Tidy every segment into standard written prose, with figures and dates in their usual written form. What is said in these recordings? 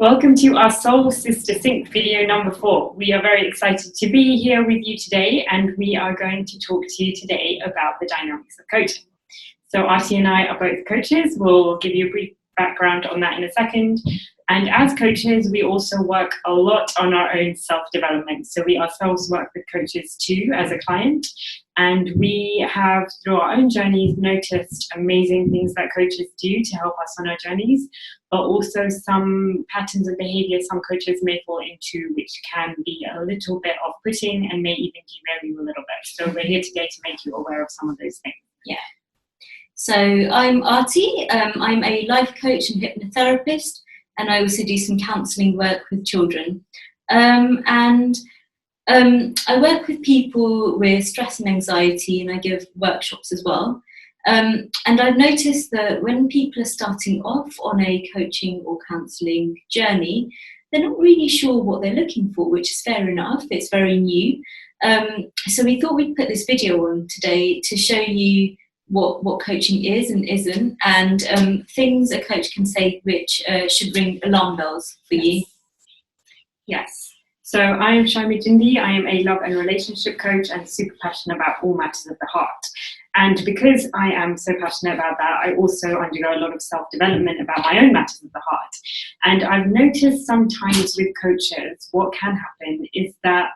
Welcome to our Soul Sister Sync video number 4. We are very excited to be here with you today, and we are going to talk to you today about the dynamics of coaching. So Arti and I are both coaches. We'll give you a brief background on that in a second. And as coaches, we also work a lot on our own self-development. So we ourselves work with coaches too as a client. And we have, through our own journeys, noticed amazing things that coaches do to help us on our journeys, but also some patterns of behavior some coaches may fall into, which can be a little bit off-putting and may even derail you a little bit. So we're here today to make you aware of some of those things. Yeah. So I'm Arti. I'm a life coach and hypnotherapist, and I also do some counselling work with children. I work with people with stress and anxiety, and I give workshops as well. And I've noticed that when people are starting off on a coaching or counselling journey, they're not really sure what they're looking for, which is fair enough. It's very new. So we thought we'd put this video on today to show you what coaching is and isn't, and things a coach can say which should ring alarm bells for you. Yes. So I am Shaimi Jindi. I am a love and relationship coach and super passionate about all matters of the heart. And because I am so passionate about that, I also undergo a lot of self-development about my own matters of the heart. And I've noticed sometimes with coaches, what can happen is that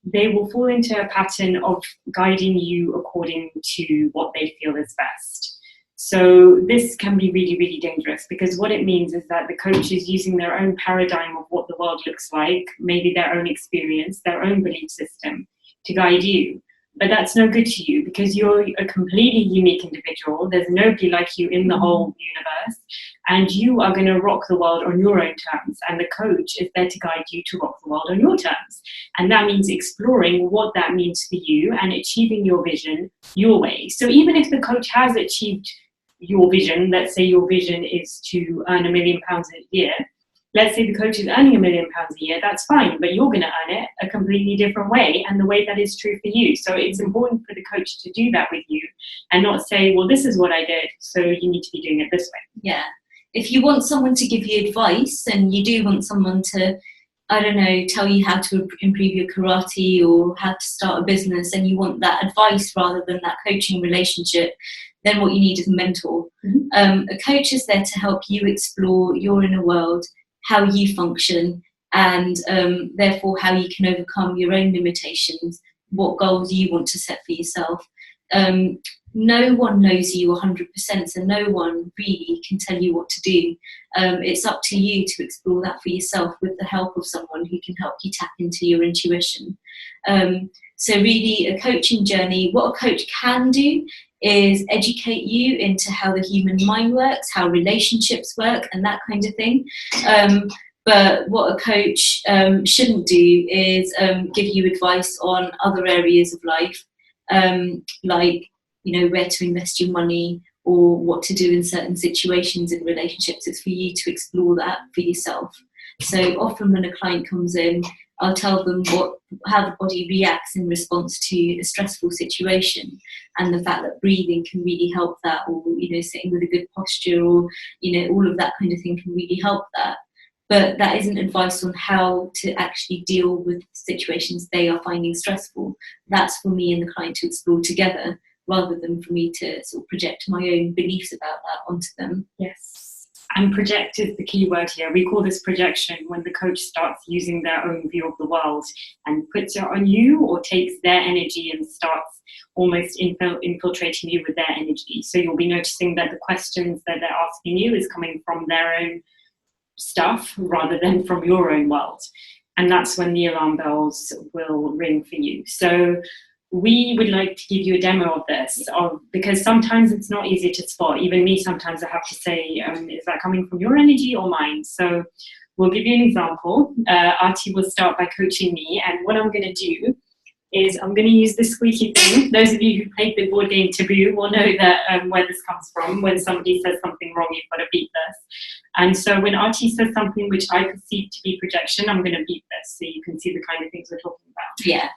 they will fall into a pattern of guiding you according to what they feel is best. So this can be really, really dangerous, because what it means is that the coach is using their own paradigm of what the world looks like, maybe their own experience, their own belief system to guide you. But that's no good to you, because you're a completely unique individual. There's nobody like you in the whole universe, and you are going to rock the world on your own terms. And the coach is there to guide you to rock the world on your terms. And that means exploring what that means for you and achieving your vision your way. So even if the coach has achieved your vision, let's say your vision is to earn £1 million a year, let's say the coach is earning £1 million a year, that's fine, but you're going to earn it a completely different way, and the way that is true for you. So it's important for the coach to do that with you and not say, well, this is what I did, so you need to be doing it this way. Yeah. If you want someone to give you advice, and you do want someone to, I don't know, tell you how to improve your karate or how to start a business, and you want that advice rather than that coaching relationship, then what you need is a mentor. Mm-hmm. A coach is there to help you explore your inner world, how you function, and therefore how you can overcome your own limitations, what goals you want to set for yourself. No one knows you 100%, so no one really can tell you what to do. It's up to you to explore that for yourself with the help of someone who can help you tap into your intuition. So really, a coaching journey, what a coach can do is educate you into how the human mind works, how relationships work, and that kind of thing. But what a coach shouldn't do is give you advice on other areas of life, like, you know, where to invest your money or what to do in certain situations in relationships. It's for you to explore that for yourself. So often when a client comes in, I'll tell them how the body reacts in response to a stressful situation, and the fact that breathing can really help that, or, you know, sitting with a good posture, or, you know, all of that kind of thing can really help that. But that isn't advice on how to actually deal with situations they are finding stressful. That's for me and the client to explore together, rather than for me to sort of project my own beliefs about that onto them. Yes. And project is the key word here. We call this projection when the coach starts using their own view of the world and puts it on you, or takes their energy and starts almost infiltrating you with their energy. So you'll be noticing that the questions that they're asking you is coming from their own stuff rather than from your own world. And that's when the alarm bells will ring for you. So we would like to give you a demo of this, because sometimes it's not easy to spot. Even me, sometimes I have to say, is that coming from your energy or mine? So we'll give you an example. Arti will start by coaching me, and what I'm going to do is I'm going to use this squeaky thing. Those of you who played the board game Taboo will know that where this comes from. When somebody says something wrong, you've got to beat this. And so when Archie says something which I perceive to be projection, I'm going to beat this so you can see the kind of things we're talking about. Yeah,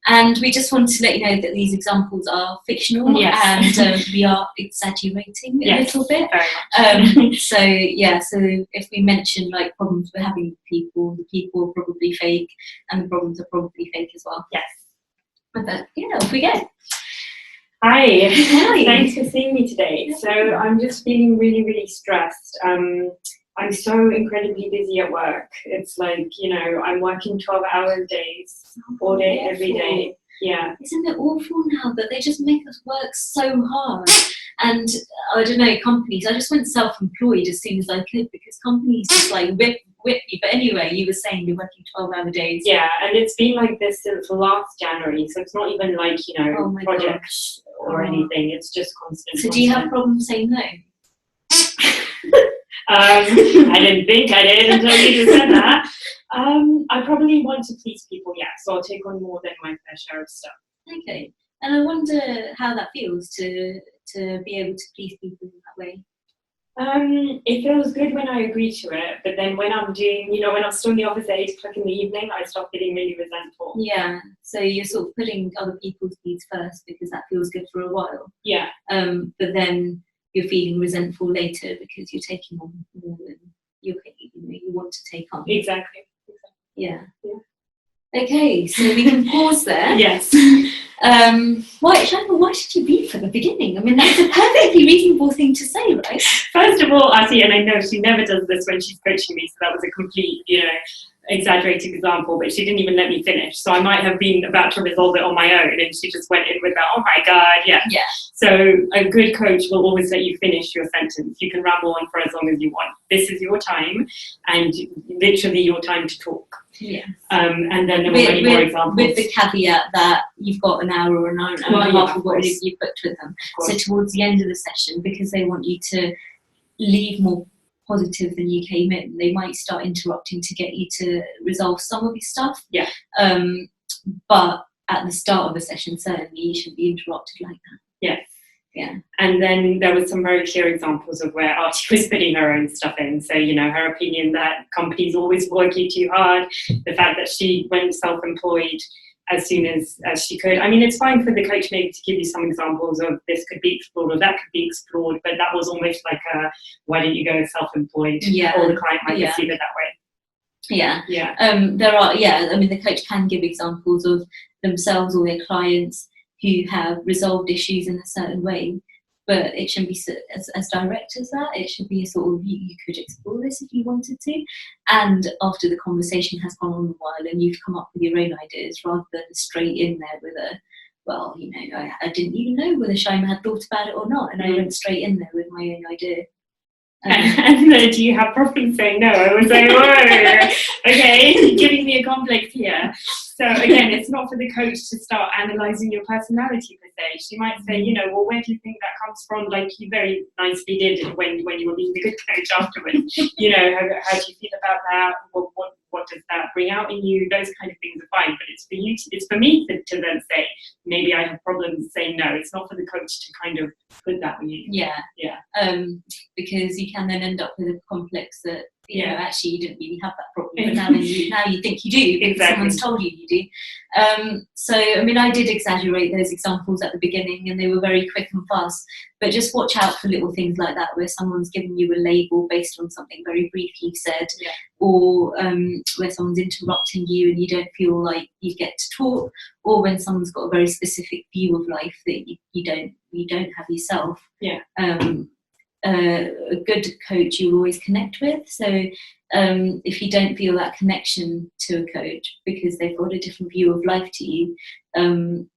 and we just want to let you know that these examples are fictional, yes. and we are exaggerating a yes, little bit. Very much. So if we mention like problems we're having with people, the people are probably fake, and the problems are probably fake as well. Yes. But off we go. Hi. Hi. Thanks for seeing me today. So I'm just feeling really, really stressed. I'm so incredibly busy at work. It's like, I'm working 12-hour days, all day, every day. Yeah. Isn't it awful now that they just make us work so hard? And I don't know, companies, I just went self-employed as soon as I could because companies just like whip you. But anyway, you were saying you're working 12-hour days. Yeah, and it's been like this since last January. So it's not even like, projects or anything. It's just constant. So do you have problems saying no? I didn't think I did until you just said that. I probably want to please people, yeah. So I'll take on more than my fair share of stuff. Okay. And I wonder how that feels to be able to please people in that way. It feels good when I agree to it, but then when I'm doing, when I'm still in the office at 8 o'clock in the evening, I start feeling really resentful. Yeah. So you're sort of putting other people's needs first because that feels good for a while. Yeah. But then you're feeling resentful later because you're taking on more than you want to take on. Exactly. Yeah. Okay, so we can pause there. Yes. Why should you be from the beginning? I mean, that's a perfectly reasonable thing to say, right? First of all, Artie, and I know she never does this when she's coaching me, so that was a complete, exaggerated example, but she didn't even let me finish. So I might have been about to resolve it on my own, and she just went in with that, oh my God, yeah. Yeah. So a good coach will always let you finish your sentence. You can ramble on for as long as you want. This is your time, and literally your time to talk. Yeah. And then there were many more examples. With the caveat that you've got an hour or an hour and a half of what you booked with them. So towards the end of the session, because they want you to leave more positive than you came in, they might start interrupting to get you to resolve some of your stuff. Yeah. But at the start of the session, certainly you shouldn't be interrupted like that. Yes. Yeah. And then there was some very clear examples of where Archie was putting her own stuff in. So, her opinion that companies always work you too hard, the fact that she went self-employed as soon as she could. I mean, it's fine for the coach maybe to give you some examples of this could be explored or that could be explored, but that was almost like why don't you go self-employed? Yeah. Or the client might perceive it that way. Yeah. Yeah. The coach can give examples of themselves or their clients who have resolved issues in a certain way, but it shouldn't be as direct as that. It should be a sort of, you could explore this if you wanted to, and after the conversation has gone on a while and you've come up with your own ideas, rather than straight in there with I didn't even know whether Shaima had thought about it or not, and I went straight in there with my own idea. And then do you have problems saying no? I was like, whoa, okay, you're giving me a complex here. So again, it's not for the coach to start analysing your personality per se. She might say, well, where do you think that comes from? Like you very nicely did when you were being a good coach afterwards. How do you feel about that? What does that bring out in you? Those kind of things are fine, but it's for me to then say, maybe I have problems saying no. It's not for the coach to kind of put that on you. Yeah. Because you can then end up with a complex that actually you didn't really have that problem, but now you think you do because someone's told you do. So I mean, I did exaggerate those examples at the beginning, and they were very quick and fast. But just watch out for little things like that, where someone's giving you a label based on something very brief you've said, or where someone's interrupting you and you don't feel like you get to talk, or when someone's got a very specific view of life that you don't have yourself. Yeah. A good coach you always connect with. So if you don't feel that connection to a coach because they've got a different view of life to you, then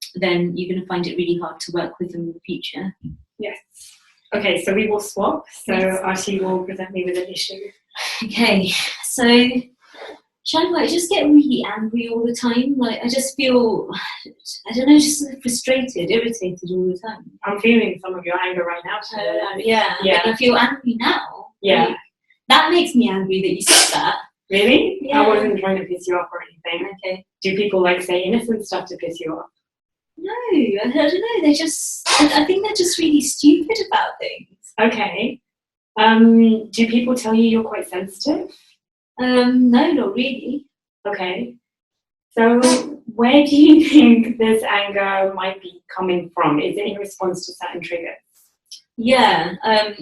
you're going to find it really hard to work with them in the future. Yes. Okay, so we will swap. So Archie will present me with an issue. Okay, so Shaima, I just get really angry all the time. Like I just feel, I don't know, just frustrated, irritated all the time. I'm feeling some of your anger right now too. Yeah. I feel angry now. Yeah. Like, that makes me angry that you said that. Really? Yeah. I wasn't trying to piss you off or anything. Okay. Do people say innocent stuff to piss you off? No, I don't know. I think they're just really stupid about things. Okay. Do people tell you you're quite sensitive? No, not really. Okay. So where do you think this anger might be coming from? Is it in response to certain triggers? Yeah,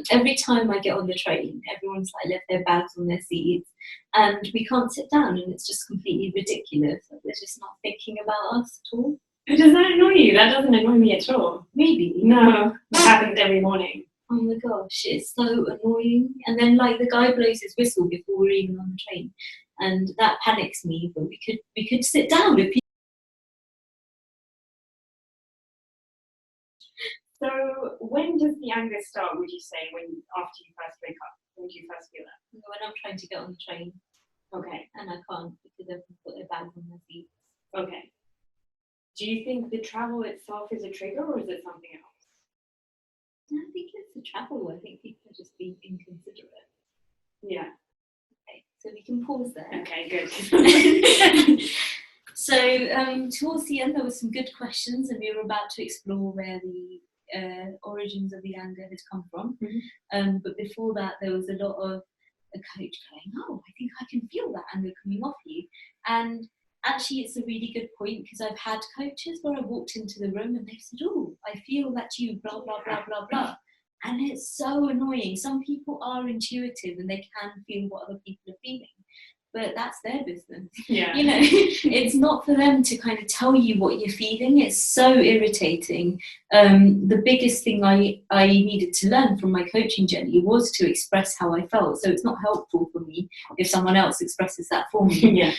every time I get on the train, everyone's like left their bags on their seats, and we can't sit down, and it's just completely ridiculous. Like, they're just not thinking about us at all. But does that annoy you? That doesn't annoy me at all. Really? No, it happens every morning. Oh my gosh, it's so annoying. And then like the guy blows his whistle before we're even on the train, and that panics me. But we could sit down if people. So when does the anger start, would you say, after you first wake up? When do you first feel that? When I'm trying to get on the train. Okay. And I can't because they've put their bags on their seats. Okay. Do you think the travel itself is a trigger, or is it something else? I think it's the travel. I think people are just being inconsiderate. Yeah. Okay, so we can pause there. Okay, good. So towards the end, there were some good questions, and we were about to explore where the origins of the anger had come from. Mm-hmm. But before that, there was a lot of a coach going, "Oh, I think I can feel that anger coming off you." And actually, it's a really good point, because I've had coaches where I walked into the room and they said, "Oh, I feel that you blah blah blah blah blah," and it's so annoying. Some people are intuitive and they can feel what other people are feeling, but that's their business. Yeah. You know, it's not for them to kind of tell you what you're feeling. It's so irritating. The biggest thing I needed to learn from my coaching journey was to express how I felt. So it's not helpful for me if someone else expresses that for me. Yes.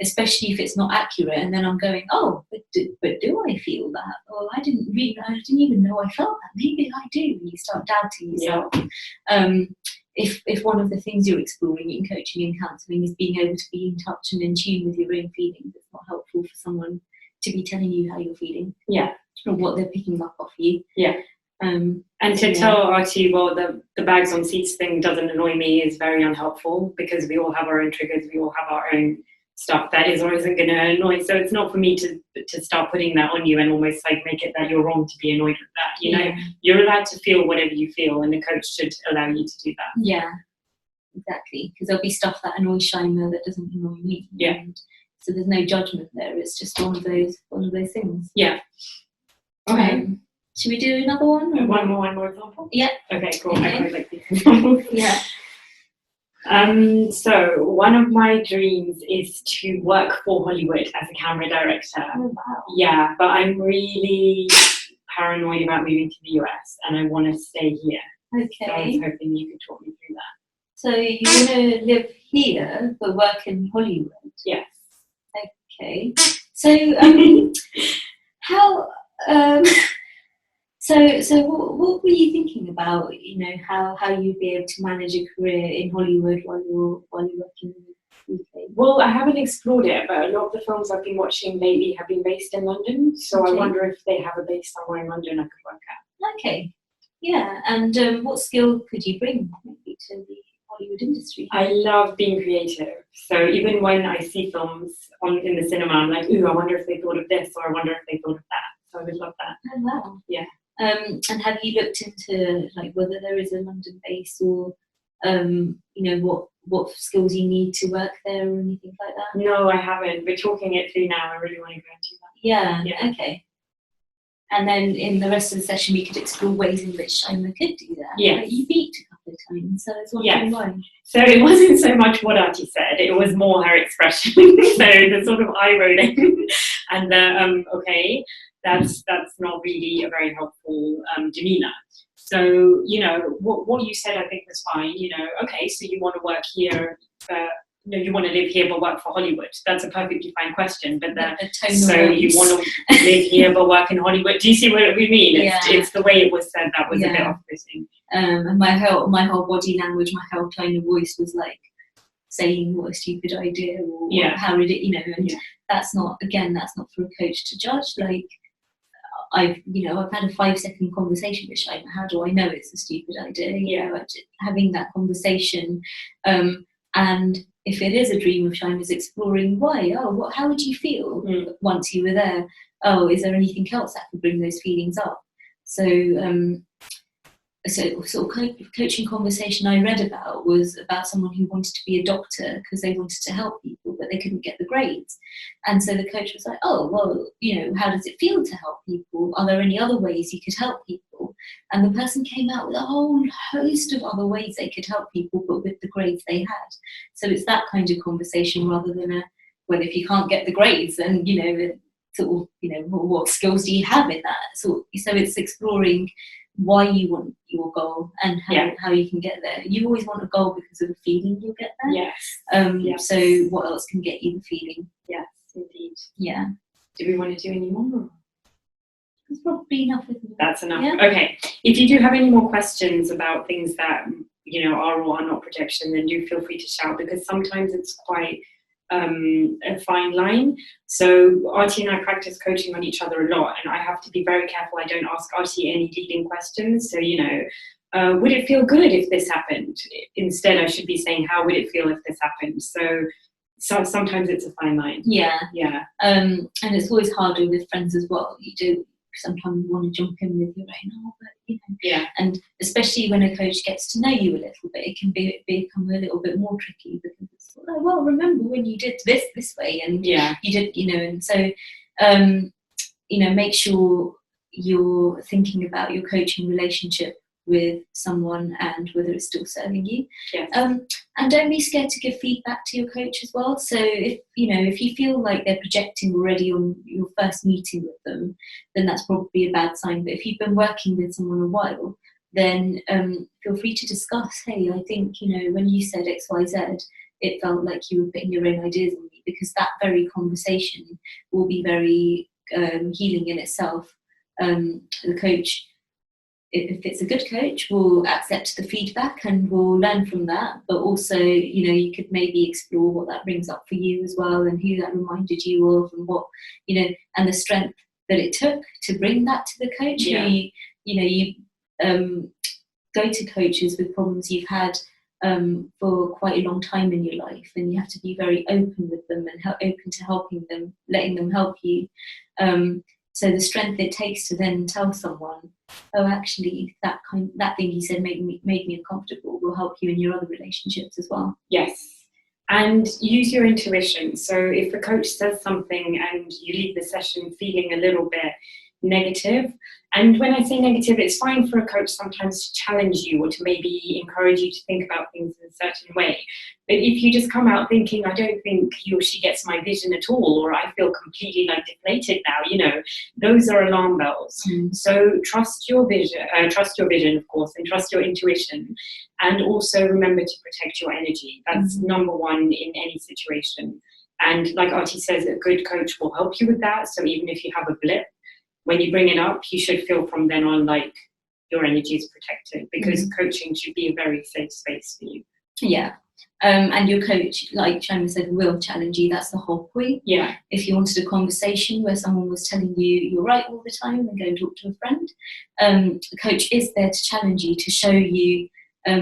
Especially if it's not accurate. And then I'm going, oh, but do I feel that? Well, I didn't even know I felt that. Maybe I do. And you start doubting yourself. Yeah. If one of the things you're exploring in coaching and counselling is being able to be in touch and in tune with your own feelings, it's not helpful for someone to be telling you how you're feeling. Yeah. Or what they're picking up off you. Yeah. And to tell Archie, well, the bags on seats thing doesn't annoy me is very unhelpful, because we all have our own triggers, we all have our own stuff that is or isn't going to annoy. So it's not for me to start putting that on you and almost like make it that you're wrong to be annoyed with that. You know, you're allowed to feel whatever you feel, and the coach should allow you to do that. Yeah, exactly. Because there'll be stuff that annoys Shaima that doesn't annoy me. Yeah. And so there's no judgment there. It's just one of those things. Yeah. Okay. Should we do another one? One more example? Yeah. Okay, cool. I quite like these examples. Yeah. So one of my dreams is to work for Hollywood as a camera director. Oh, wow. Yeah, but I'm really paranoid about moving to the US, and I want to stay here. Okay. So I was hoping you could talk me through that. So you want to live here but work in Hollywood? Yes. Okay. So how? So what were you thinking about? You know, how you'd be able to manage a career in Hollywood while you're working in the UK? Well, I haven't explored it, but a lot of the films I've been watching lately have been based in London. So I wonder if they have a base somewhere in London I could work at. Okay. Yeah. And what skill could you bring maybe to the Hollywood industry? I love being creative. So even when I see films in the cinema, I'm like, ooh, I wonder if they thought of this, or I wonder if they thought of that. So I would love that. Oh, wow. Yeah. And have you looked into like whether there is a London base, or you know, what skills you need to work there or anything like that? No, I haven't. We're talking it through now. I really want to go into that. Yeah. Okay. And then in the rest of the session, we could explore ways in which Shaima could do that. Yeah. Like, you beat a couple of times, so I was wondering why. So it wasn't so much what Archie said; it was more her expression. So the sort of eye rolling and the okay. That's not really a very helpful demeanor. So, you know, what you said, I think was fine. You know, okay, so you want to work here, you want to live here but work for Hollywood. That's a perfectly fine question. But you want to live here but work in Hollywood. Do you see what we mean? It's the way it was said that was a bit off-putting. And my whole body language, my whole tone of voice was like saying what a stupid idea, or how did it, you know, and that's not for a coach to judge. Like, I've had a 5-second conversation with Shaima. How do I know it's a stupid idea? You know, having that conversation, and if it is a dream of Shaima's, exploring why. Oh, how would you feel once you were there? Oh, is there anything else that could bring those feelings up? So sort of coaching conversation I read about was about someone who wanted to be a doctor because they wanted to help people, but they couldn't get the grades. And so the coach was like, oh, well, how does it feel to help people? Are there any other ways you could help people? And the person came out with a whole host of other ways they could help people, but with the grades they had. So it's that kind of conversation rather than well, if you can't get the grades, then, sort of, what skills do you have in that? So it's exploring why you want your goal and how you can get there. You always want a goal because of the feeling you'll get there. Yes. So what else can get you the feeling? Yes, indeed. Yeah. Do we want to do any more? That's probably enough, isn't it? That's enough. Yeah. Okay. If you do have any more questions about things that are or are not projection, then do feel free to shout, because sometimes it's quite a fine line. So Artie and I practice coaching on each other a lot, and I have to be very careful I don't ask Artie any leading questions. So would it feel good if this happened? Instead, I should be saying, how would it feel if this happened? So sometimes it's a fine line. Yeah. And it's always harder with friends as well. You do sometimes want to jump in with your own, and especially when a coach gets to know you a little bit, it can become a little bit more tricky, because it's like, well, remember when you did this way, and you did, and so make sure you're thinking about your coaching relationship with someone and whether it's still serving you. Yes. And don't be scared to give feedback to your coach as well. So if you feel like they're projecting already on your first meeting with them, then that's probably a bad sign. But if you've been working with someone a while, then feel free to discuss, hey, I think, when you said XYZ, it felt like you were putting your own ideas on me, because that very conversation will be very healing in itself. The coach, if it's a good coach, will accept the feedback and will learn from that. But also, you could maybe explore what that brings up for you as well, and who that reminded you of, and what, and the strength that it took to bring that to the coach. Yeah. You go to coaches with problems you've had for quite a long time in your life, and you have to be very open with them and open to helping them, letting them help you. So the strength it takes to then tell someone, oh, actually, that thing you said made me uncomfortable, will help you in your other relationships as well. Yes. And use your intuition. So if the coach says something and you leave the session feeling a little bit negative, and when I say negative, it's fine for a coach sometimes to challenge you or to maybe encourage you to think about things in a certain way. But if you just come out thinking, I don't think he or she gets my vision at all, or I feel completely deflated now, those are alarm bells. So trust your vision, of course, and trust your intuition. And also remember to protect your energy. That's number one in any situation. And like Artie says, a good coach will help you with that. So even if you have a blip, when you bring it up, you should feel from then on like your energy is protected, because coaching should be a very safe space for you. Yeah. And your coach, like Shamima said, will challenge you. That's the whole point. Yeah. If you wanted a conversation where someone was telling you you're right all the time, then go and talk to a friend. The coach is there to challenge you, to show you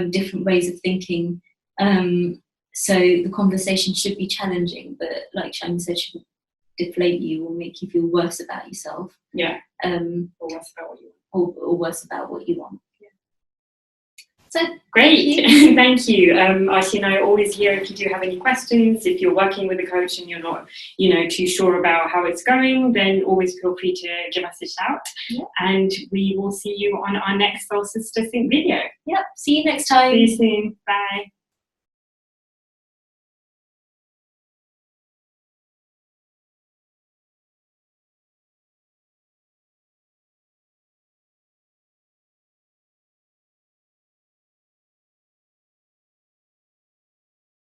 different ways of thinking. So the conversation should be challenging, but like Shamima said, shouldn't deflate you or make you feel worse about yourself. Yeah. Or worse about what you want. Or worse about what you want. Yeah. So great. Thank you. Artie and I are always here if you do have any questions. If you're working with a coach and you're not, too sure about how it's going, then always feel free to give us a shout. Yeah. And we will see you on our next Soul Sister Sync video. Yep. See you next time. See you soon. Bye.